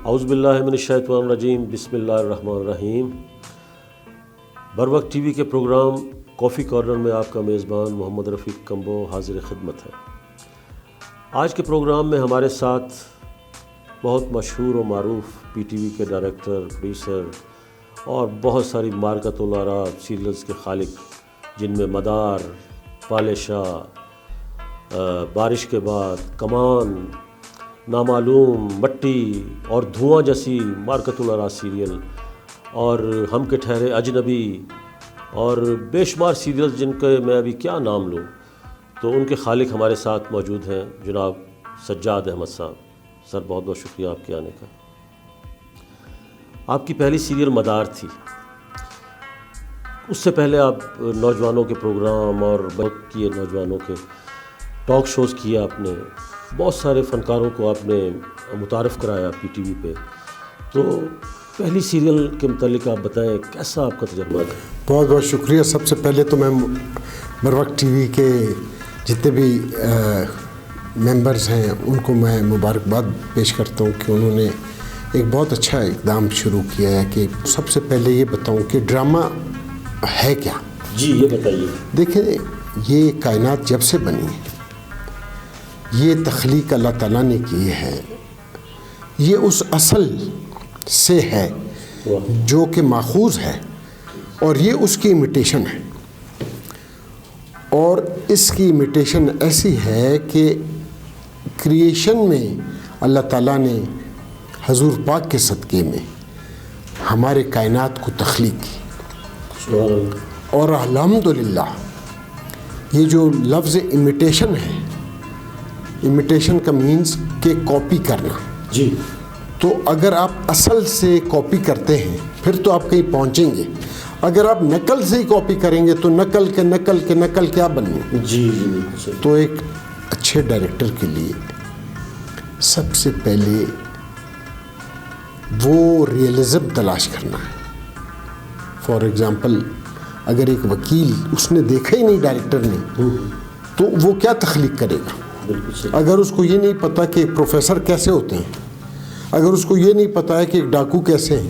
اعوذ باللہ من الشیطان الرجیم، بسم اللہ الرحمن الرحیم۔ بروقت ٹی وی کے پروگرام کافی کارنر میں آپ کا میزبان محمد رفیق کمبو حاضر خدمت ہے۔ آج کے پروگرام میں ہمارے ساتھ بہت مشہور و معروف پی ٹی وی کے ڈائریکٹر، پروڈیوسر اور بہت ساری مارکت الاراء سیریلز کے خالق، جن میں مدار، پالشاہ، بارش کے بعد، کمان، نامعلوم، مٹی اور دھواں جیسی مارکت الاراء سیریل، اور ہم کے ٹھہرے اجنبی اور بے شمار سیریلز جن کے میں ابھی کیا نام لوں، تو ان کے خالق ہمارے ساتھ موجود ہیں جناب سجاد احمد صاحب۔ سر بہت بہت شکریہ آپ کے آنے کا۔ آپ کی پہلی سیریل مدار تھی، اس سے پہلے آپ نوجوانوں کے پروگرام اور بہت کیے، نوجوانوں کے ٹاک شوز کیے آپ نے، بہت سارے فنکاروں کو آپ نے متعارف کرایا پی ٹی وی پہ۔ تو پہلی سیریل کے متعلق آپ بتائیں، کیسا آپ کا تجربہ ہے؟ بہت بہت شکریہ۔ سب سے پہلے تو میں بروقت ٹی وی کے جتنے بھی ممبرز ہیں ان کو میں مبارکباد پیش کرتا ہوں کہ انہوں نے ایک بہت اچھا اقدام شروع کیا ہے۔ کہ سب سے پہلے یہ بتاؤں کہ ڈرامہ ہے کیا؟ جی یہ بتائیے۔ دیکھیں، یہ کائنات جب سے بنی ہے، یہ تخلیق اللہ تعالیٰ نے کی ہے، یہ اس اصل سے ہے جو کہ ماخوذ ہے، اور یہ اس کی امیٹیشن ہے، اور اس کی امیٹیشن ایسی ہے کہ کریشن میں اللہ تعالیٰ نے حضور پاک کے صدقے میں ہمارے کائنات کو تخلیق کی۔ اور الحمدللہ یہ جو لفظ امیٹیشن ہے، امیٹیشن کا مینز کہ کاپی کرنا۔ جی، تو اگر آپ اصل سے کاپی کرتے ہیں پھر تو آپ کہیں پہنچیں گے، اگر آپ نقل سے ہی کاپی کریں گے تو نقل کیا بننی؟ جی۔ تو ایک اچھے ڈائریکٹر کے لیے سب سے پہلے وہ ریئلزم تلاش کرنا ہے۔ فار ایگزامپل، اگر ایک وکیل، اس نے دیکھا ہی نہیں ڈائریکٹر نے، تو وہ کیا تخلیق کرے گا؟ اگر اس کو یہ نہیں پتا کہ ایک پروفیسر کیسے ہوتے ہیں، اگر اس کو یہ نہیں پتا ہے کہ ایک ڈاکو کیسے ہیں،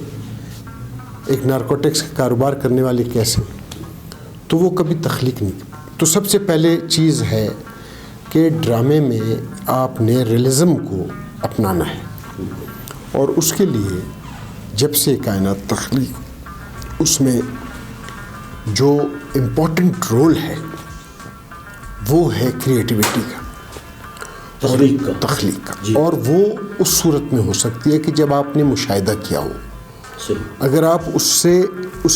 ایک نارکوٹکس کا کاروبار کرنے والے کیسے ہیں، تو وہ کبھی تخلیق نہیں۔ تو سب سے پہلے چیز ہے کہ ڈرامے میں آپ نے ریئلزم کو اپنانا ہے، اور اس کے لیے جب سے کائنات تخلیق، اس میں جو امپورٹنٹ رول ہے وہ ہے کریٹیوٹی کا، تخلیق کا۔ جی۔ اور وہ اس صورت میں ہو سکتی ہے کہ جب آپ نے مشاہدہ کیا ہو، اگر آپ اس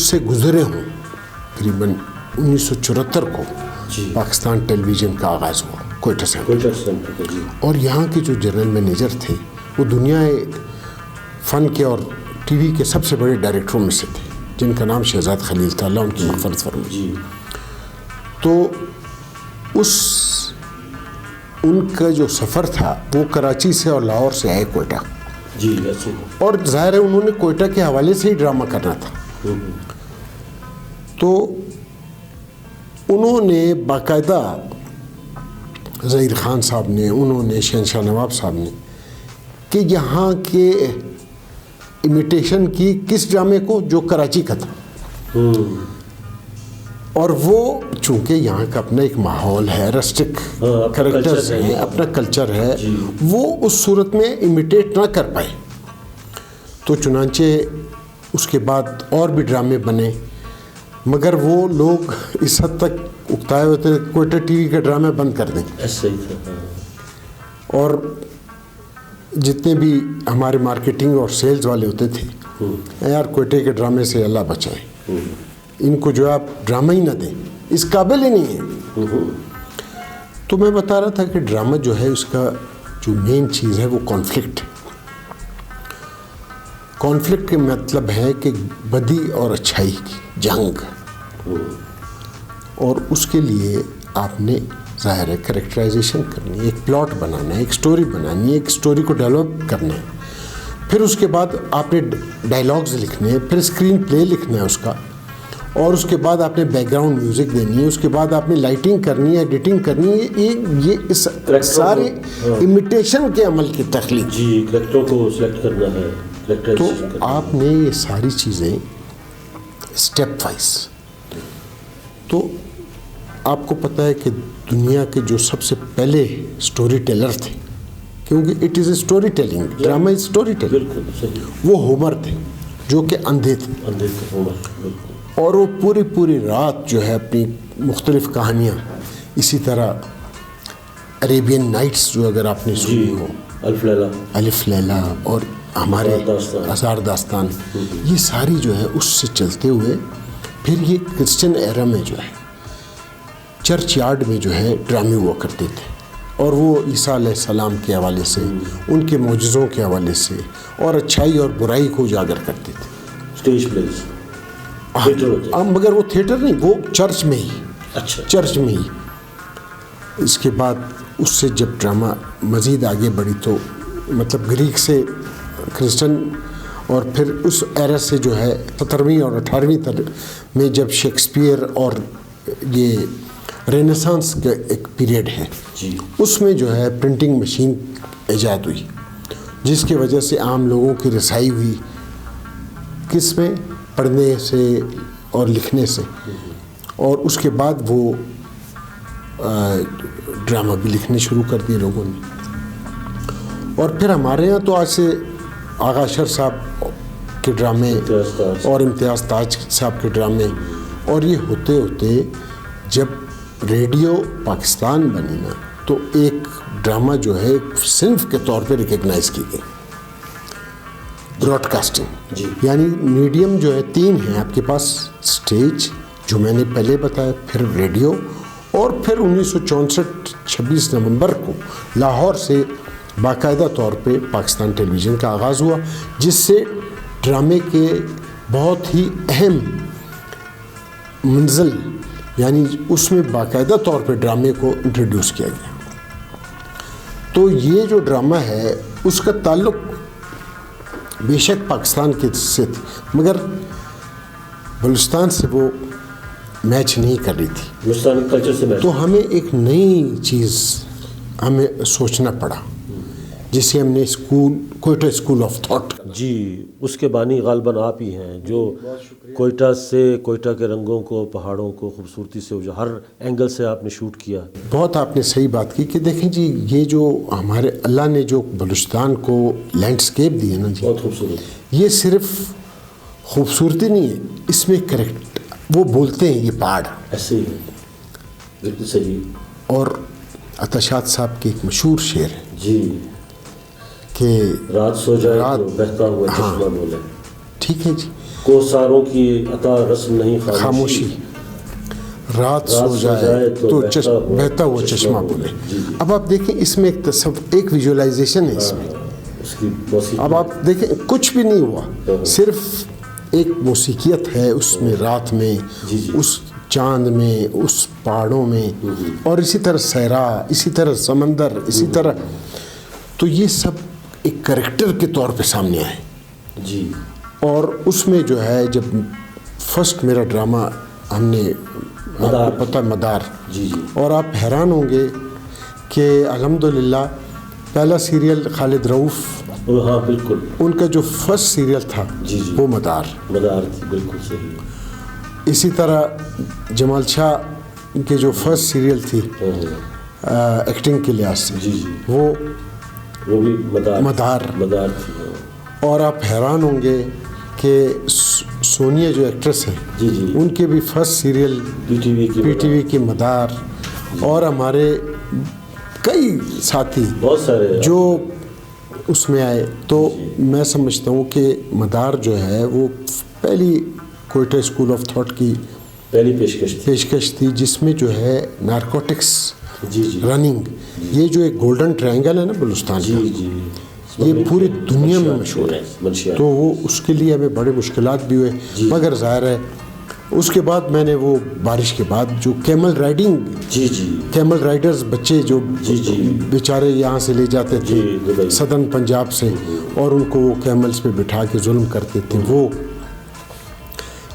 سے گزرے ہوں۔ تقریباً 1974 کو پاکستان ٹیلی ویژن کا آغاز ہوا کوئٹہ سے، اور یہاں کے جو جنرل مینیجر تھے وہ دنیا فن کے اور ٹی وی کے سب سے بڑے ڈائریکٹروں میں سے تھے، جن کا نام شہزاد خلیل تھا، اللہ ان کی مغفرت فرمائے۔ تو ان کا جو سفر تھا وہ کراچی سے اور لاہور سے آئے کوئٹہ، اور ظاہر ہے انہوں نے کوئٹہ کے حوالے سے ہی ڈرامہ کرنا تھا۔ تو انہوں نے باقاعدہ، ظہیر خان صاحب نے، انہوں نے شہنشاہ نواب صاحب نے، کہ یہاں کے امیٹیشن کی کس ڈرامے کو، جو کراچی کا تھا، اور وہ چونکہ یہاں کا اپنا ایک ماحول ہے، رسٹک کریکٹرز ہیں، اپنا کلچر ہے، وہ اس صورت میں امیٹیٹ نہ کر پائے۔ تو چنانچہ اس کے بعد اور بھی ڈرامے بنے، مگر وہ لوگ اس حد تک اکتائے ہوئے تھے کوئٹہ ٹی وی کے ڈرامے بند کر دیں۔ اور جتنے بھی ہمارے مارکیٹنگ اور سیلز والے ہوتے تھے، یار کوئٹہ کے ڈرامے سے اللہ بچائے، ان کو جو آپ ڈرامہ ہی نہ دیں، اس قابل ہی نہیں ہے۔ تو میں بتا رہا تھا کہ ڈرامہ جو ہے، اس کا جو مین چیز ہے وہ کانفلکٹ ہے۔ کانفلکٹ کا مطلب ہے کہ بدی اور اچھائی کی جنگ، اور اس کے لیے آپ نے ظاہر ہے کریکٹرائزیشن کرنی ہے، ایک پلاٹ بنانا ہے، ایک سٹوری بنانی ہے، ایک سٹوری کو ڈیولپ کرنا ہے، پھر اس کے بعد آپ نے ڈائلاگز لکھنے ہیں، پھر اسکرین پلے لکھنا ہے اس کا، اور اس کے بعد آپ نے بیک گراؤنڈ میوزک دینی ہے, اس کے بعد آپ نے لائٹنگ کرنی ہے, ایڈیٹنگ کرنی ہے, یہ اس سارے امیٹیشن کے عمل کی تخلیق. جی, کریکٹروں کو سلیکٹ کرنا ہے. تو آپ نے یہ ساری چیزیں اسٹیپ وائز. تو آپ کو پتہ ہے کہ دنیا کے جو سب سے پہلے اسٹوری ٹیلر تھے, کیونکہ it is a story telling, drama is story telling, بالکل صحیح, وہ ہومر تھے جو کہ اندھے تھے. اندھے تھے ہومر, بالکل. اور وہ پوری رات جو ہے اپنی مختلف کہانیاں, اسی طرح عریبین نائٹس جو اگر آپ نے سنی ہو, الف لیلا اور ہمارے ہزار داستان, یہ ساری جو ہے اس سے چلتے ہوئے پھر یہ کرسچن ایرا میں جو ہے چرچ یارڈ میں جو ہے ڈرامے ہوا کرتے تھے, اور وہ عیسیٰ علیہ السلام کے حوالے سے, ان کے معجزوں کے حوالے سے, اور اچھائی اور برائی کو اجاگر کرتے تھے. اسٹیج پلیز, مگر وہ تھیٹر نہیں, وہ چرچ میں ہی. اچھا, چرچ میں ہی. اس کے بعد اس سے جب ڈرامہ مزید آگے بڑھی تو مطلب گریک سے کرسچن, اور پھر اس ایرا سے جو ہے 17ویں اور 18ویں میں جب شیکسپیئر اور یہ رینیسانس کا ایک پیریڈ ہے, اس میں جو ہے پرنٹنگ مشین ایجاد ہوئی, جس کی وجہ سے عام لوگوں کی رسائی ہوئی. کس میں؟ پڑھنے سے اور لکھنے سے. اور اس کے بعد وہ ڈرامہ بھی لکھنے شروع کر دیے لوگوں نے. اور پھر ہمارے ہاں تو آج سے آغا اشر صاحب کے ڈرامے اور امتیاز تاج صاحب کے ڈرامے, اور یہ ہوتے ہوتے جب ریڈیو پاکستان بنی نا, تو ایک ڈرامہ جو ہے صنف کے طور پہ ریکگنائز کی گئی, براڈ کاسٹنگ. یعنی میڈیم جو ہے 3 ہیں آپ کے پاس, اسٹیج جو میں نے پہلے بتایا, پھر ریڈیو, اور پھر 1964 26 نومبر کو لاہور سے باقاعدہ طور پہ پاکستان ٹیلی ویژن کا آغاز ہوا, جس سے ڈرامے کے بہت ہی اہم منزل, یعنی اس میں باقاعدہ طور پہ ڈرامے کو انٹروڈیوس کیا گیا. تو یہ جو ڈرامہ ہے اس کا تعلق بے شک پاکستان کے سے تھی, مگر بلوچستان سے وہ میچ نہیں کر رہی تھی, ہندوستانی کلچر سے میچ. تو ہمیں ایک نئی چیز ہمیں سوچنا پڑا, جسے ہم نے کوئٹہ اسکول آف تھاٹ. جی, اس کے بانی غالباً آپ ہی ہیں, جو کوئٹہ سے, کوئٹہ کے رنگوں کو, پہاڑوں کو خوبصورتی سے, جو ہر اینگل سے آپ نے شوٹ کیا. بہت آپ نے صحیح بات کی کہ دیکھیں جی, یہ جو ہمارے اللہ نے جو بلوچستان کو لینڈسکیپ دی ہے نا جی, بہت خوبصورت. یہ صرف خوبصورتی نہیں ہے, اس میں کریکٹ, وہ بولتے ہیں یہ پہاڑ ایسے ہی ہے, بالکل صحیح. اور عطاشات صاحب کے ایک مشہور شعر ہے جی, کہ رات سو جائے تو بہتا ہوا چشمہ بولے. ٹھیک ہے جی, کو ساروں کی عطا رسم نہیں خاموشی, رات سو جائے تو بہتا ہوا چشمہ بولے. اب آپ دیکھیں اس میں ایک ویژولائزیشن ہے اس میں. اب آپ دیکھیں کچھ بھی نہیں ہوا, صرف ایک موسیقیت ہے اس میں, رات میں, اس چاند میں, اس پہاڑوں میں, اور اسی طرح صحرا, اسی طرح سمندر, اسی طرح. تو یہ سب ایک کریکٹر کے طور پہ سامنے آئے جی. اور اس میں جو ہے جب فرسٹ میرا ڈرامہ ہم نے پتہ مدار, اور آپ حیران ہوں گے کہ الحمدللہ پہلا سیریل خالد رؤوف, ہاں بالکل, ان کا جو فرسٹ سیریل تھا وہ مدار تھی, بالکل صحیح. اسی طرح جمال شاہ کے جو فرسٹ سیریل تھی ایکٹنگ کے لحاظ سے, وہ بھی مدار تھی. اور آپ حیران ہوں گے کہ سونیا جو ایکٹریس ہیں, ان کے بھی first serial P T V کی مدار. اور ہمارے کئی ساتھی بہت سارے جو اس میں آئے. تو میں سمجھتا ہوں کہ مدار جو ہے وہ پہلی کوئٹہ اسکول آف تھاٹ کی پہلی پیشکش تھی, جس میں جو ہے نارکوٹکس رننگ, یہ جو ایک گولڈن ٹرائنگل ہے نا بلوچستان کا, یہ پوری دنیا میں مشہور ہے. تو وہ اس کے لیے ہمیں بڑے مشکلات بھی ہوئے, مگر ظاہر ہے اس کے بعد میں نے وہ بارش کے بعد جو کیمل رائڈنگ, کیمل رائڈرز بچے جو بیچارے یہاں سے لے جاتے تھے سدرن پنجاب سے, اور ان کو وہ کیملز پہ بٹھا کے ظلم کرتے تھے, وہ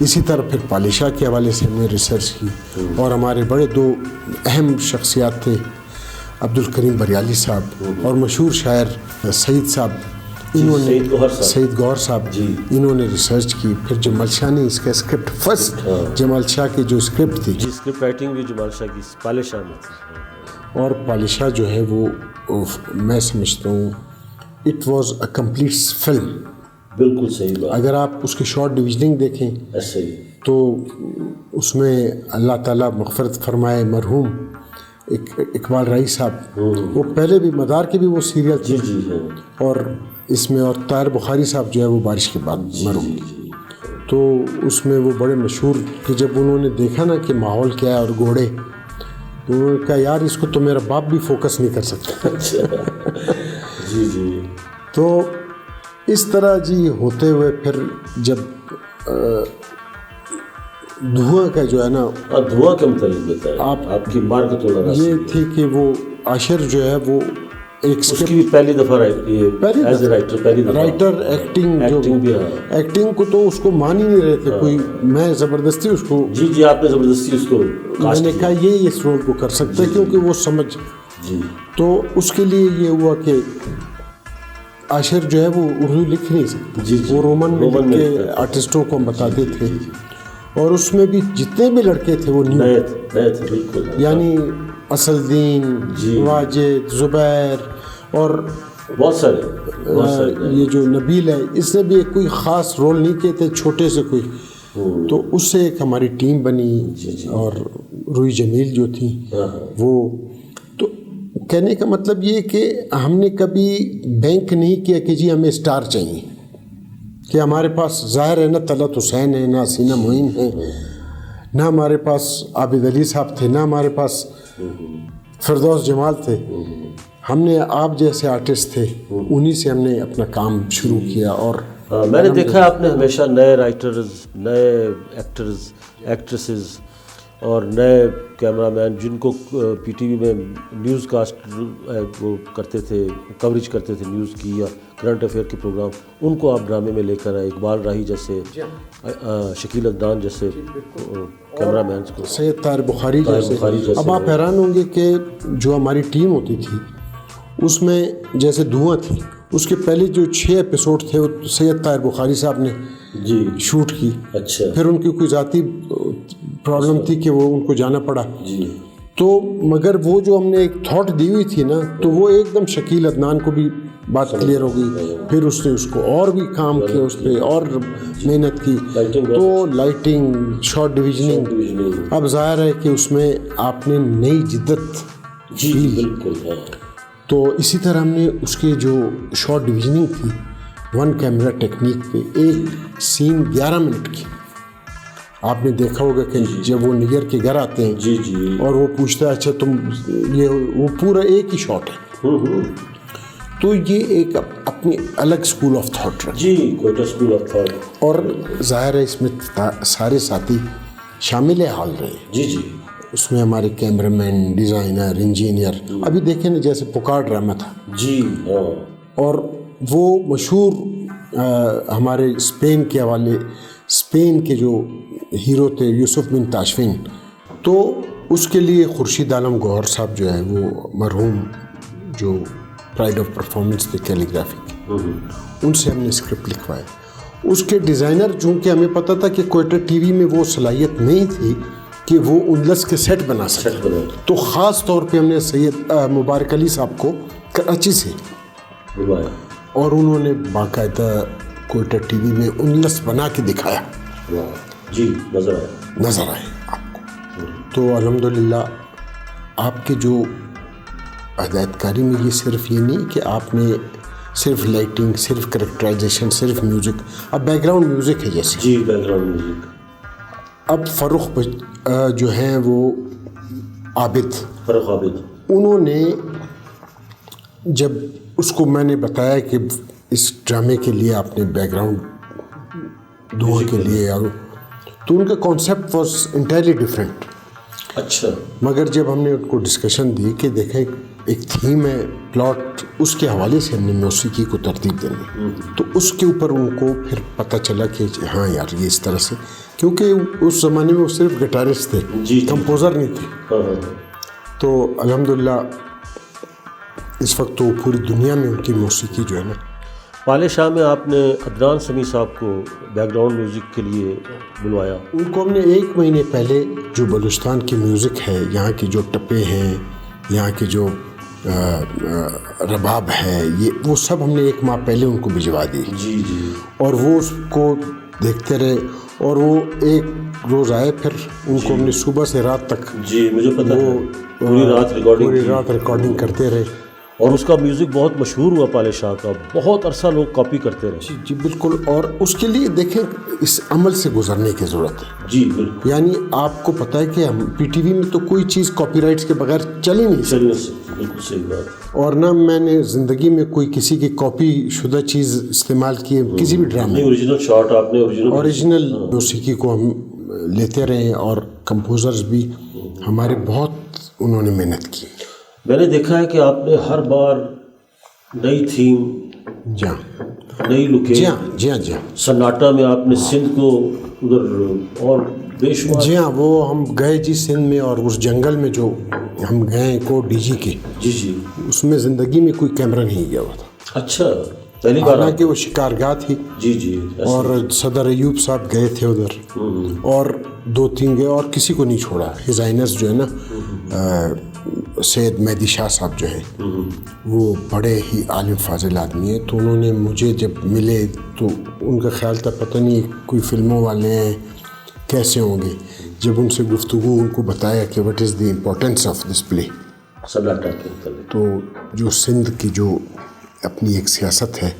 اسی طرح پھر پالشاہ کے حوالے سے ہم نے ریسرچ کی، اور ہمارے بڑے دو اہم شخصیات تھے، عبدالکریم بریالی صاحب اور مشہور شاعر سعید صاحب، انہوں نے سعید گوہر صاحب، انہوں نے ریسرچ کی. پھر جمال شاہ نے اس کا اسکرپٹ، فرسٹ جمال شاہ کی جو اسکرپٹ تھی، اسکرپٹ رائٹنگ بھی جمال شاہ کی پالشاہ میں تھی. اور پالشاہ جو ہے وہ میں سمجھتا ہوں it was a complete film. بالکل صحیح بات. اگر آپ اس کی شارٹ ڈویژننگ دیکھیں تو اس میں اللہ تعالیٰ مغفرت فرمائے مرحوم اقبال رائی صاحب، وہ پہلے بھی مدار کے بھی وہ سیریل تھے، اور اس میں، اور طاہر بخاری صاحب جو ہے وہ بارش کے بعد مرحوم. تو اس میں وہ بڑے مشہور کہ جب انہوں نے دیکھا نا کہ ماحول کیا ہے اور گھوڑے، تو انہوں نے کہا یار اس کو تو میرا باپ بھی فوکس نہیں کر سکتا. تو اس طرح جی ہوتے ہوئے پھر جب دھواں کا جو ہے نا، دھواں کے متعلق بتائیں آپ کی مارکت والا. یہ تھی کہ وہ عاشر جو ہے وہ ایک اس کی بھی پہلی دفعہ رائٹر ایکٹنگ کو تو اس کو مان ہی نہیں رہے تھے کوئی، میں زبردستی اس کو، جی آپ نے زبردستی اس کو، میں نے کہا یہ اس رول کو کر سکتا ہے کیونکہ وہ سمجھ. تو اس کے لیے یہ ہوا کہ عاشر جو ہے وہ اردو لکھ نہیں سکتا، وہ رومن میں لکھ کے آرٹسٹوں کو ہم بتاتے تھے، اور اس میں بھی جتنے بھی لڑکے تھے وہ نئے تھے، یعنی اسد الدین، واجد، زبیر، اور بہت سارے یہ جو نبیل ہے، اس نے بھی کوئی خاص رول نہیں کیے تھے، چھوٹے سے کوئی. تو اس سے ایک ہماری ٹیم بنی، اور روئی جمیل جو تھی وہ. تو کہنے کا مطلب یہ کہ ہم نے کبھی بینک نہیں کیا کہ جی ہمیں اسٹار چاہیے، کہ ہمارے پاس ظاہر ہے نا طلعت حسین ہے، نہ حسینہ معین ہے، نہ ہمارے پاس عابد علی صاحب تھے، نہ ہمارے پاس فردوس جمال تھے. ہم نے آپ جیسے آرٹسٹ تھے، انہی سے ہم نے اپنا کام شروع کیا. اور میں نے دیکھا آپ نے ہمیشہ نئے رائٹرز، نئے ایکٹرز، ایکٹریسز اور نئے کیمرہ مین جن کو پی ٹی وی میں نیوز کاسٹ وہ کرتے تھے، کوریج کرتے تھے نیوز کی یا کرنٹ افیئر کے پروگرام، ان کو آپ ڈرامے میں لے کر آئے. اقبال راہی جیسے، شکیل عدنان جیسے کیمرہ مینس کو، سید طاہر بخاری جیسے. اب آپ حیران ہوں گے کہ جو ہماری ٹیم ہوتی تھی اس میں جیسے دھواں تھی، اس کے پہلے جو 6 ایپیسوڈ تھے وہ سید طاہر بخاری صاحب نے شوٹ کی. اچھا. پھر ان کی کوئی ذاتی پرابلم تھی کہ وہ ان کو جانا پڑا. تو مگر وہ جو ہم نے ایک تھاٹ دی ہوئی تھی نا، تو وہ ایک دم شکیل عدنان کو بھی بات کلیئر ہو گئی. پھر اس نے اس کو اور بھی کام کیا، اس پہ اور محنت کی. تو لائٹنگ، شارٹ ڈویژننگ، اب ظاہر ہے کہ اس میں آپ نے نئی جدت. بالکل. تو اسی طرح ہم نے اس کے جو شارٹ ڈویژننگ تھی، 1 کیمرہ ٹیکنیک پہ ایک سین 11 منٹ کی. آپ نے دیکھا ہوگا کہ جب وہ نگر کے گھر آتے ہیں اور وہ پوچھتا ہے اچھا تم یہ، وہ پورا ایک ہی شاٹ ہے. تو یہ ایک اپنی الگ اسکول آف تھاٹ ہے. اور ظاہر ہے اس میں سارے ساتھی شامل حال رہے. اس میں ہمارے کیمرہ مین، ڈیزائنر، انجینئر. ابھی دیکھیں نا جیسے پکار ڈرامہ تھا، اور وہ مشہور ہمارے اسپین کے حوالے، اسپین کے جو ہیرو تھے یوسف بن تاشفین، تو اس کے لیے خورشید عالم گوہر صاحب جو ہے وہ مرحوم، جو پرائڈ آف پرفارمنس تھے کیلی گرافی کے، ان سے ہم نے اسکرپٹ لکھوایا. اس کے ڈیزائنر چونکہ ہمیں پتہ تھا کہ کوئٹہ ٹی وی میں وہ صلاحیت نہیں تھی کہ وہ انلس کے سیٹ بنا سکے، تو خاص طور پہ ہم نے سید مبارک علی صاحب کو کراچی سے، اور انہوں نے باقاعدہ کوئٹہ ٹی وی میں انلس بنا کے دکھایا. نظر آئے آپ کو. تو الحمدللہ آپ کے جو ہدایت کاری میں یہ صرف یہ نہیں کہ آپ نے صرف لائٹنگ، صرف کریکٹرائزیشن، صرف میوزک، اب بیک گراؤنڈ میوزک ہے جیسے بیک گراؤنڈ میوزک. اب فروخ جو ہیں وہ عابد، انہوں نے جب اس کو میں نے بتایا کہ اس ڈرامے کے لیے آپ نے بیک گراؤنڈ دھواں کے لیے، تو ان کا کانسیپٹ واز انٹائرلی ڈفرینٹ. اچھا. مگر جب ہم نے ان کو ڈسکشن دی کہ دیکھیں ایک تھیم ہے، پلاٹ، اس کے حوالے سے ہم نے موسیقی کو ترتیب دینی، تو اس کے اوپر ان کو پھر پتہ چلا کہ ہاں یار یہ اس طرح سے، کیونکہ اس زمانے میں وہ صرف گٹارسٹ تھے، کمپوزر نہیں تھے. تو الحمدللہ اس وقت تو پوری دنیا میں ان کی موسیقی جو ہے نا. پالے شاہ میں آپ نے عدنان سمیع صاحب کو بیک گراؤنڈ میوزک کے لیے بلوایا. ان کو ہم نے 1 مہینے پہلے جو بلوچستان کی میوزک ہے، یہاں کی جو ٹپے ہیں، یہاں کی جو رباب ہے، یہ وہ سب ہم نے 1 ماہ پہلے ان کو بھجوا دی. جی جی. اور وہ اس کو دیکھتے رہے، اور وہ ایک روز آئے، پھر ان کو ہم نے صبح سے رات تک، جی مجھے پتہ ہے، پوری رات ریکارڈنگ کرتے رہے. اور اس کا میوزک بہت مشہور ہوا پالے شاہ کا، بہت عرصہ لوگ کاپی کرتے رہے. جی بالکل. اور اس کے لیے دیکھیں اس عمل سے گزرنے کی ضرورت ہے. جی بالکل. یعنی آپ کو پتہ ہے کہ ہم پی ٹی وی میں تو کوئی چیز کاپی رائٹس کے بغیر چل ہی نہیں سکتی. بالکل صحیح بات. اور نہ میں نے زندگی میں کوئی کسی کی کاپی شدہ چیز استعمال کی ہے کسی بھی ڈرامے. اوریجنل شاٹ آپ نے اوریجنل موسیقی کو ہم لیتے رہے، اور کمپوزرز بھی ہمارے بہت انہوں نے محنت کی. میں نے دیکھا ہے کہ آپ نے ہر بار نئی تھیم، جی ہاں، نئی لوکیشن، جی ہاں جی ہاں جی ہاں، سناٹا میں آپ نے سندھ کو ادھر اور بے شمار. جی ہاں، وہ ہم گئے جی سندھ میں، اور اس جنگل میں جو ہم گئے کو ڈی جی کے، جی جی، اس میں زندگی میں کوئی کیمرہ نہیں گیا ہوا تھا. اچھا، پہلی بار. حالانکہ وہ شکارگاہ تھی. جی جی. اور صدر ایوب صاحب گئے تھے ادھر، اور 2-3 گئے، اور کسی کو نہیں چھوڑا. ہزائنرز جو ہے نا، سید مہدی شاہ صاحب جو ہیں، وہ بڑے ہی عالم فاضل آدمی ہیں. تو انہوں نے مجھے جب ملے تو ان کا خیال تھا پتہ نہیں کوئی فلموں والے ہیں، کیسے ہوں گے. جب ان سے گفتگو، ان کو بتایا کہ what is the importance of this play, تو جو سندھ کی جو اپنی ایک سیاست ہے،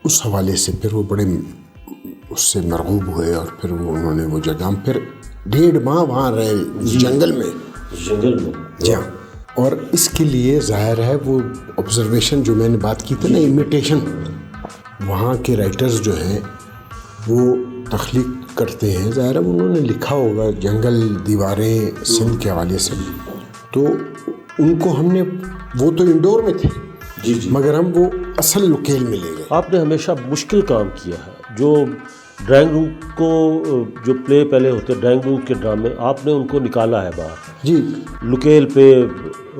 اس حوالے سے پھر وہ بڑے اس سے مرغوب ہوئے. اور پھر وہ انہوں نے وہ جگہ، پھر 1.5 ماہ وہاں رہے جنگل میں. جی ہاں. اور اس کے لیے ظاہر ہے وہ آبزرویشن جو میں نے بات کی تھی نا، امیٹیشن، وہاں کے رائٹرز جو ہیں وہ تخلیق کرتے ہیں. ظاہر ہے انہوں نے لکھا ہوگا جنگل، دیواریں، سندھ کے حوالے سے. تو ان کو ہم نے، وہ تو انڈور میں تھے جی جی، مگر ہم وہ اصل لوکیل میں لے گئے. آپ نے ہمیشہ مشکل کام کیا ہے. جو ڈرائنگ روم کو، جو پلے پہلے ہوتے ڈرائنگ روم کے ڈرامے، آپ نے ان کو نکالا ہے باہر. جی، لوکیل پہ،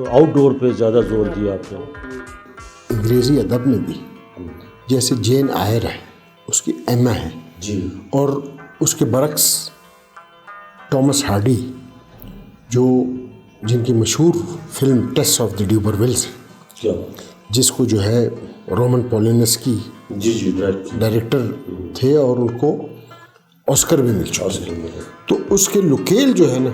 آؤٹ ڈور پہ زیادہ زور دیا آپ نے. انگریزی ادب میں بھی جیسے جین آئر ہے، اس کی ایما ہے جی، اور اس کے برعکس ٹامس ہارڈی، جو جن کی مشہور فلم ٹیسٹ آف دی ڈیوبرولز، کیا جس کو جو ہے رومن پولینسکی جی جی ڈائریکٹر تھے، اور ان کو آسکر بھی مل چکا. تو اس کے لوکیل جو ہے نا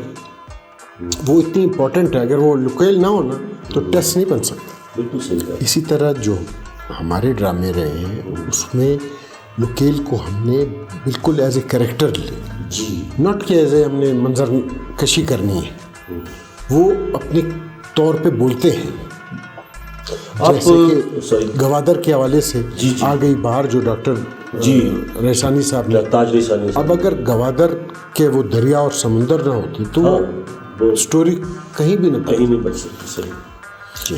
وہ اتنی امپورٹنٹ ہے. اگر وہ لوکیل نہ ہونا تو ٹیسٹ نہیں بن سکتا. بالکل صحیح ہے. اسی طرح جو ہمارے ڈرامے رہے ہیں اس میں لوکیل کو ہم نے بالکل ایز اے کریکٹر لے جی، ناٹ کہ ایز اے ہم نے منظر کشی کرنی ہے. وہ اپنے طور پہ بولتے ہیں. جیسے کہ گوادر کے حوالے سے آ گئی باہر جو ڈاکٹر ریسانی صاحب نے، تاج ریسانی. اب اگر گوادر کے وہ دریا اور سمندر نہ ہوتے تو وہ سٹوری کہیں بھی نہیں بچ سکتی. صحیح. جی.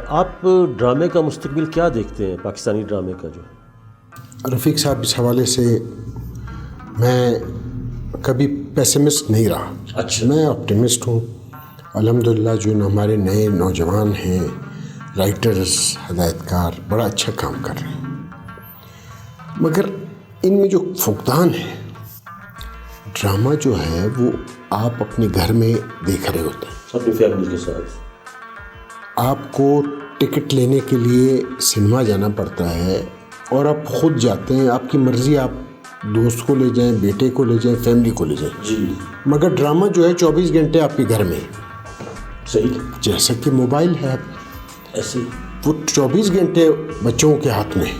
آپ ڈرامے کا مستقبل کیا دیکھتے ہیں، پاکستانی ڈرامے کا؟ جو رفیق صاحب، اس حوالے سے میں کبھی پیسمسٹ نہیں رہا. اچھا. میں آپٹیمسٹ ہوں. الحمدللہ جو ہمارے نئے نوجوان ہیں، رائٹرز، ہدایت کار، بڑا اچھا کام کر رہے ہیں. مگر ان میں جو فقدان ہے، ڈرامہ جو ہے وہ آپ اپنے گھر میں دیکھ رہے ہوتے ہیں، اپنی فیملی کے ساتھ. آپ کو ٹکٹ لینے کے لیے سنیما جانا پڑتا ہے، اور آپ خود جاتے ہیں، آپ کی مرضی، آپ دوست کو لے جائیں، بیٹے کو لے جائیں، فیملی کو لے جائیں. جی. مگر ڈرامہ جو ہے 24 گھنٹے آپ کے گھر میں. صحیح. جیسا کہ موبائل ہے ایسے وہ 24 گھنٹے بچوں کے ہاتھ میں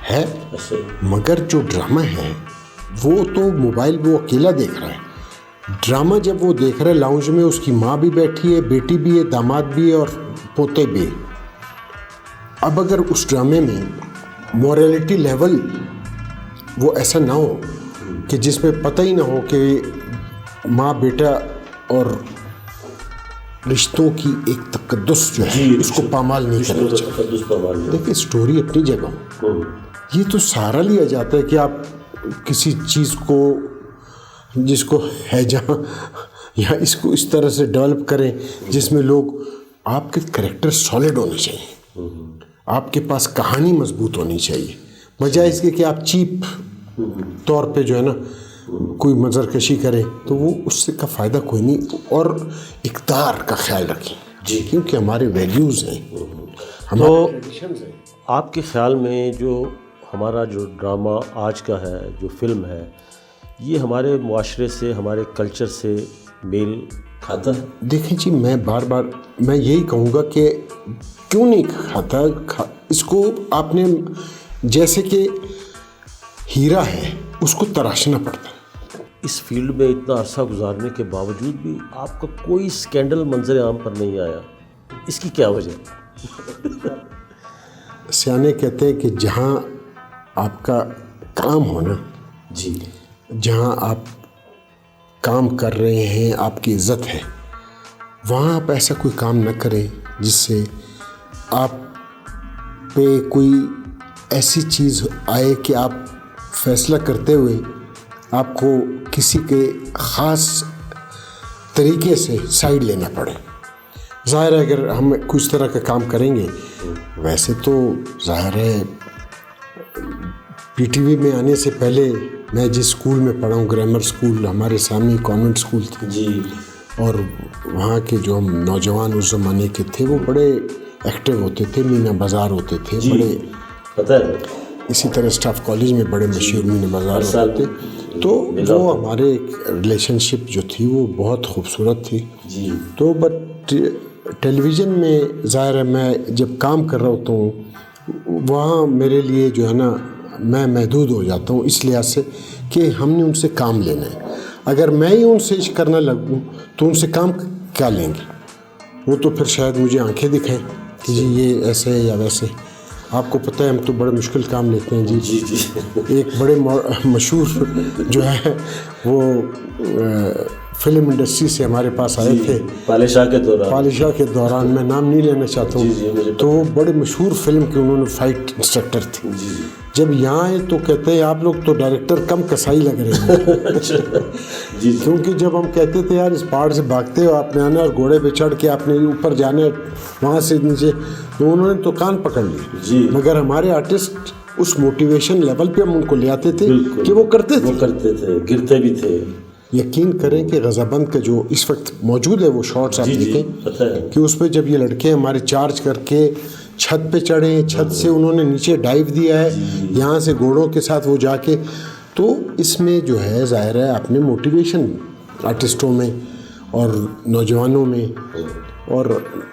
ہے. مگر جو ڈرامہ ہے وہ تو موبائل وہ اکیلا دیکھ رہا ہے. ڈرامہ جب وہ دیکھ رہا ہے لاؤنج میں، اس کی ماں بھی بیٹھی ہے، بیٹی بھی ہے، داماد بھی ہے، اور پوتے بھی. اب اگر اس ڈرامے میں موریلٹی لیول وہ ایسا نہ ہو کہ جس میں پتہ ہی نہ ہو کہ ماں، بیٹا اور رشتوں کی ایک تقدس جو ہے اس کو پامال نہیں کرنا چاہیے. دیکھیں اسٹوری اپنی جگہ یہ تو سہارا لیا جاتا ہے کہ آپ کسی چیز کو جس کو ہے جہاں یا اس کو اس طرح سے ڈیولپ کریں جس میں لوگ آپ کے کریکٹر سالڈ ہونے چاہیے, آپ کے پاس کہانی مضبوط ہونی چاہیے, بجائے اس کے کہ آپ چیپ طور پہ جو ہے نا کوئی منظر کشی کرے تو وہ اس سے کا فائدہ کوئی نہیں. اور اقتدار کا خیال رکھیں جی, کیونکہ ہمارے ویلیوز ہیں, ہمارے ٹریڈیشنز ہیں. آپ کے خیال میں جو ہمارا جو ڈرامہ آج کا ہے, جو فلم ہے, یہ ہمارے معاشرے سے, ہمارے کلچر سے میل کھاتا ہے؟ دیکھیں جی, میں بار بار میں یہی کہوں گا کہ کیوں نہیں کھاتا. اس کو آپ نے جیسے کہ ہیرا ہے اس کو تراشنا پڑتا ہے. اس فیلڈ میں اتنا عرصہ گزارنے کے باوجود بھی آپ کا کوئی اسکینڈل منظر عام پر نہیں آیا, اس کی کیا وجہ؟ سیانے کہتے ہیں کہ جہاں آپ کا کام ہونا جی, جہاں آپ کام کر رہے ہیں, آپ کی عزت ہے, وہاں آپ ایسا کوئی کام نہ کریں جس سے آپ پہ کوئی ایسی چیز آئے کہ آپ فیصلہ کرتے ہوئے آپ کو کسی کے خاص طریقے سے سائڈ لینا پڑے. ظاہر ہے اگر ہم کچھ طرح کا کام کریں گے, ویسے تو ظاہر ہے پی ٹی وی میں آنے سے پہلے میں جس اسکول میں پڑھا ہوں, گرامر اسکول, ہمارے سامنے کانوینٹ اسکول تھی جی, اور وہاں کے جو ہم نوجوان اس زمانے کے تھے وہ بڑے ایکٹیو ہوتے تھے, مینا بازار ہوتے تھے بڑے, پتہ ہے. اسی طرح اسٹاف کالج میں بڑے مشہور مینا بازار ہوتے تھے. تو وہ ہمارے ریلیشن شپ جو تھی وہ بہت خوبصورت تھی جی. تو بٹ ٹیلی ویژن میں ظاہر ہے میں جب کام کر رہا ہوتا ہوں وہاں میرے لیے جو ہے نا میں محدود ہو جاتا ہوں, اس لحاظ سے کہ ہم نے ان سے کام لینا ہے. اگر میں ہی ان سے عشق کرنا لگوں تو ان سے کام کیا لیں گے؟ وہ تو پھر شاید مجھے آنکھیں دکھائیں کہ جی یہ ایسے ہے یا ویسے. آپ کو پتہ ہے ہم تو بڑے مشکل کام لیتے ہیں جی. جی جی. ایک بڑے مشہور جو ہے وہ فلم انڈسٹری سے ہمارے پاس آئے تھے پالشاہ کے دوران, میں نام نہیں لینا چاہتا ہوں, تو وہ بڑے مشہور فلم کے انہوں نے فائٹ انسٹرکٹر تھے. جب یہاں آئے تو کہتے ہیں آپ لوگ تو ڈائریکٹر کم کسائی لگ رہے ہیں کیونکہ جب ہم کہتے تھے یار اس پہاڑ سے بھاگتے ہو آپ نے آنا اور گھوڑے پہ چڑھ کے آپ نے اوپر جانا ہے وہاں سے نیچے, تو انہوں نے تو کان پکڑ لی. مگر ہمارے آرٹسٹ اس موٹیویشن لیول پہ ہم ان کو لے آتے تھے کہ وہ کرتے تھے, گرتے بھی تھے. یقین کریں کہ غضبند کا جو اس وقت موجود ہے وہ شارٹس آپ دیکھیں کہ اس پہ جب یہ لڑکے ہمارے چارج کر کے چھت پہ چڑھے, چھت سے انہوں نے نیچے ڈائیو دیا ہے یہاں سے گھوڑوں کے ساتھ وہ جا کے, تو اس میں جو ہے ظاہر ہے اپنے موٹیویشن آرٹسٹوں میں اور نوجوانوں میں اور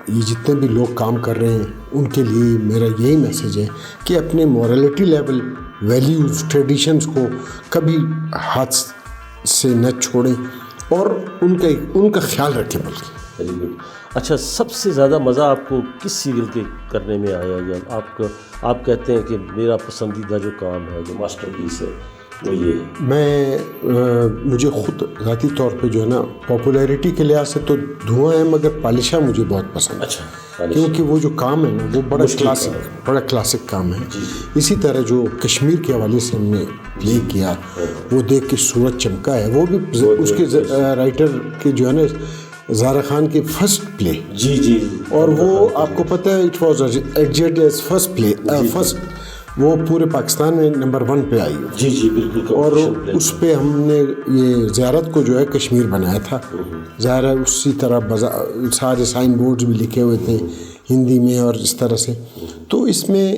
یہ جتنے بھی لوگ کام کر رہے ہیں ان کے لیے میرا یہی میسیج ہے کہ اپنے مورالٹی لیول, ویلیوز, ٹریڈیشنز کو کبھی ہاتھ سے نہ چھوڑیں اور ان کا خیال رکھیں. بلکہ ویری گڈ. اچھا, سب سے زیادہ مزہ آپ کو کس سیریل کے کرنے میں آیا, یا آپ کہتے ہیں کہ میرا پسندیدہ جو کام ہے, جو ماسٹر پیس ہے وہ یہ ہے؟ مجھے خود ذاتی طور پہ جو ہے نا پاپولیرٹی کے لحاظ سے تو دھواں ہے, مگر پالشاہ مجھے بہت پسند ہے. اچھا, کیونکہ وہ جو کام ہے نا وہ بڑا کلاسک کام ہے. اسی طرح جو کشمیر کے حوالے سے ہم نے پلے کیا, وہ دیکھ کے سورج چمکا ہے, وہ بھی اس کے رائٹر کے جو ہے نا زارا خان کی فرسٹ پلے. جی. اور وہ آپ کو پتہ ہے it was adjudged as first play, first وہ پورے پاکستان میں نمبر 1 پہ آئی. جی بالکل. اور اس پہ ہم نے یہ زیارت کو جو ہے کشمیر بنایا تھا. ظاہر ہے اسی طرح سارے سائن بورڈز بھی لکھے ہوئے تھے ہندی میں اور اس طرح سے. تو اس میں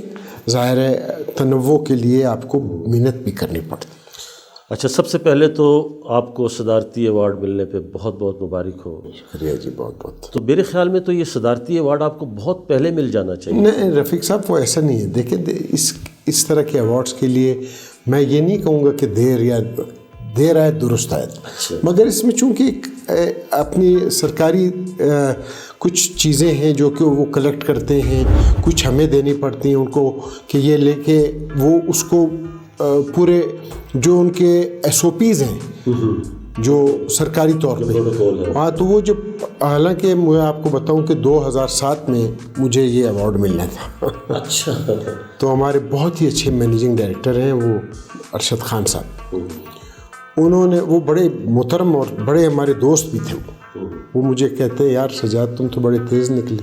ظاہر ہے تنوع کے لیے آپ کو محنت بھی کرنی پڑتی. اچھا, سب سے پہلے تو آپ کو صدارتی ایوارڈ ملنے پہ بہت بہت مبارک ہو. شکریہ جی, بہت بہت. تو میرے خیال میں تو یہ صدارتی ایوارڈ آپ کو بہت پہلے مل جانا چاہیے. نہیں رفیق صاحب, وہ ایسا نہیں ہے. دیکھیں اس طرح کے ایوارڈز کے لیے میں یہ نہیں کہوں گا کہ دیر آئے درست آئے, مگر اس میں چونکہ اپنی سرکاری کچھ چیزیں ہیں جو کہ وہ کلیکٹ کرتے ہیں, کچھ ہمیں دینی پڑتی ہیں ان کو کہ یہ لے کے وہ اس کو پورے جو ان کے ایس او پیز ہیں جو سرکاری طور پہ پروٹوکول ہے. ہاں تو وہ جو حالانکہ میں آپ کو بتاؤں کہ 2007 میں مجھے یہ ایوارڈ ملنا تھا. اچھا. تو ہمارے بہت ہی اچھے مینیجنگ ڈائریکٹر ہیں وہ ارشد خان صاحب, انہوں نے, وہ بڑے محترم اور بڑے ہمارے دوست بھی تھے. وہ مجھے کہتے ہیں یار سجاد تم تو بڑے تیز نکلے,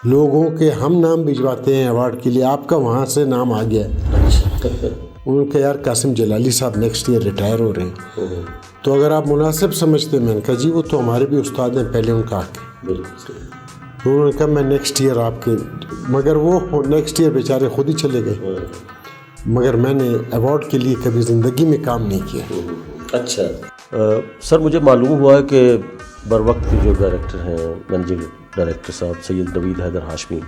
لوگوں کے ہم نام بھجواتے ہیں ایوارڈ کے لیے, آپ کا وہاں سے نام آ گیا ہے. انہوں نے کہا یار قاسم جلالی صاحب نیکسٹ ایئر ریٹائر ہو رہے ہیں, تو اگر آپ مناسب سمجھتے ہیں. میں نے کہا جی وہ تو ہمارے بھی استاد ہیں پہلے ان کا آ کے. انہوں نے کہا میں نیکسٹ ایئر آپ کے, مگر وہ نیکسٹ ایئر بیچارے خود ہی چلے گئے. مگر میں نے ایوارڈ کے لیے کبھی زندگی میں کام نہیں کیا. اچھا سر, مجھے معلوم ہوا ہے کہ بر وقت کے جو ڈائریکٹر ہیں, منیجنگ ڈائریکٹر صاحب سید نوید حیدر ہاشمی,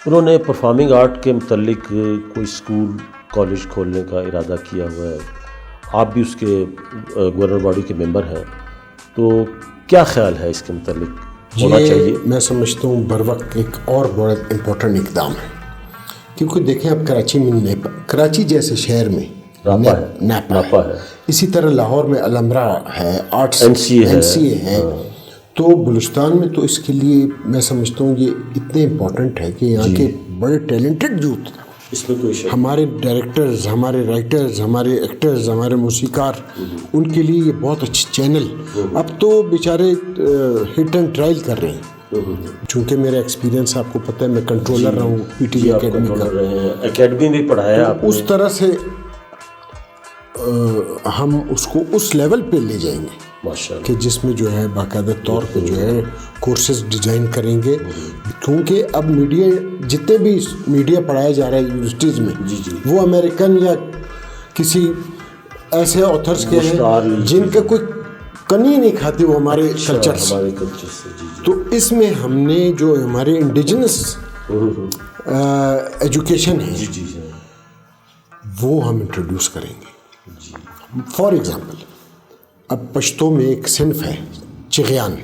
انہوں نے پرفارمنگ آرٹ کے متعلق کوئی اسکول کالج کھولنے کا ارادہ کیا ہوا ہے. آپ بھی اس کے گورنر باڈی کے ممبر ہیں, تو کیا خیال ہے اس کے متعلق ہونا چاہیے؟ میں سمجھتا ہوں بر وقت ایک اور بڑا امپورٹنٹ اقدام ہے, کیونکہ دیکھیں اب کراچی میں, کراچی جیسے شہر میں ناپا ہے, اسی طرح لاہور میں الامرا ہے, آرٹس NCA ہے, تو بلوچستان میں تو اس کے لیے میں سمجھتا ہوں یہ اتنے امپورٹنٹ ہے کہ یہاں کے بڑے ٹیلنٹڈ یوتھ, اس میں کوئی ہمارے ڈائریکٹرز, ہمارے رائٹرز, ہمارے ایکٹرز, ہمارے موسیقار, ان کے لیے یہ بہت اچھی چینل. اب تو بیچارے ہٹ اینڈ ٹرائل کر رہے ہیں, چونکہ میرا ایکسپیرینس آپ کو پتہ ہے, میں کنٹرولر رہا ہوں پی ٹی اکیڈمی کا, اکیڈمی بھی پڑھایا آپ نے. اس طرح سے ہم اس کو اس لیول پہ لے جائیں گے کہ جس میں جو ہے باقاعدہ طور پہ جو ہے کورسز ڈیزائن کریں گے. کیونکہ اب میڈیا, جتنے بھی میڈیا پڑھایا جا رہا ہے یونیورسٹیز میں, وہ امریکن یا کسی ایسے آتھرس کے ہیں جن کا کوئی کنی نہیں کھاتی وہ ہمارے کلچر سے. تو اس میں ہم نے جو ہمارے انڈیجنس ایجوکیشن ہے وہ ہم انٹروڈیوس کریں گے. فار ایگزامپل اب پشتو میں ایک صنف ہے چغیان,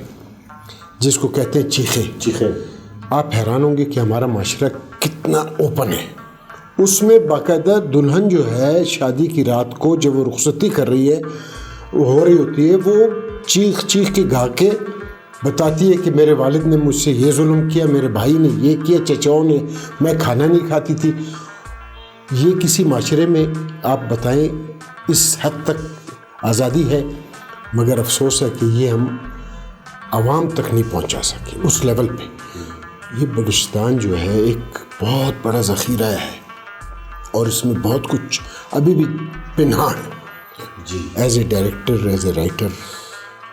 جس کو کہتے ہیں چیخے. آپ حیران ہوں گے کہ ہمارا معاشرہ کتنا اوپن ہے. اس میں باقاعدہ دلہن جو ہے شادی کی رات کو جب وہ رخصتی کر رہی ہے, ہو رہی ہوتی ہے, وہ چیخ چیخ کے گا کے بتاتی ہے کہ میرے والد نے مجھ سے یہ ظلم کیا, میرے بھائی نے یہ کیا, چچاؤں نے, میں کھانا نہیں کھاتی تھی. یہ کسی معاشرے میں آپ بتائیں اس حد تک آزادی ہے؟ مگر افسوس ہے کہ یہ ہم عوام تک نہیں پہنچا سکے اس لیول پہ. یہ بلوچستان جو ہے ایک بہت بڑا ذخیرہ ہے اور اس میں بہت کچھ ابھی بھی پنہا ہے. As a director, as a writer,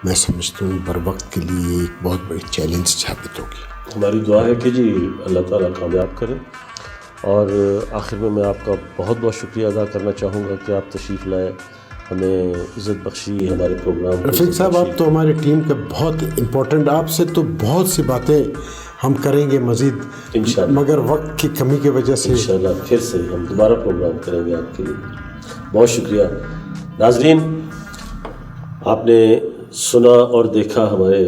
میں سمجھتا ہوں بر وقت کے لیے ایک بہت بڑی چیلنج ثابت ہوگی. ہماری دعا ہے کہ جی اللہ تعالیٰ کامیاب کرے. اور آخر میں آپ کا بہت بہت شکریہ ادا کرنا چاہوں گا کہ آپ تشریف لائے, ہمیں عزت بخشی ہمارے پروگرام. رفیق صاحب آپ تو ہماری ٹیم کا بہت امپورٹنٹ, آپ سے تو بہت سی باتیں ہم کریں گے مزید انشاءاللہ, مگر وقت کی کمی کی وجہ سے انشاءاللہ پھر سے ہم دوبارہ پروگرام کریں گے آپ کے لیے. بہت شکریہ. ناظرین, آپ نے سنا اور دیکھا ہمارے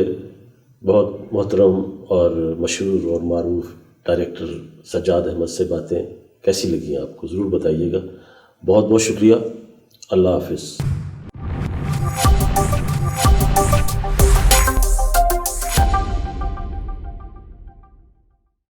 بہت محترم اور مشہور اور معروف ڈائریکٹر سجاد احمد سے باتیں. کیسی لگیں آپ کو ضرور بتائیے گا. بہت بہت شکریہ. اللہ حافظ.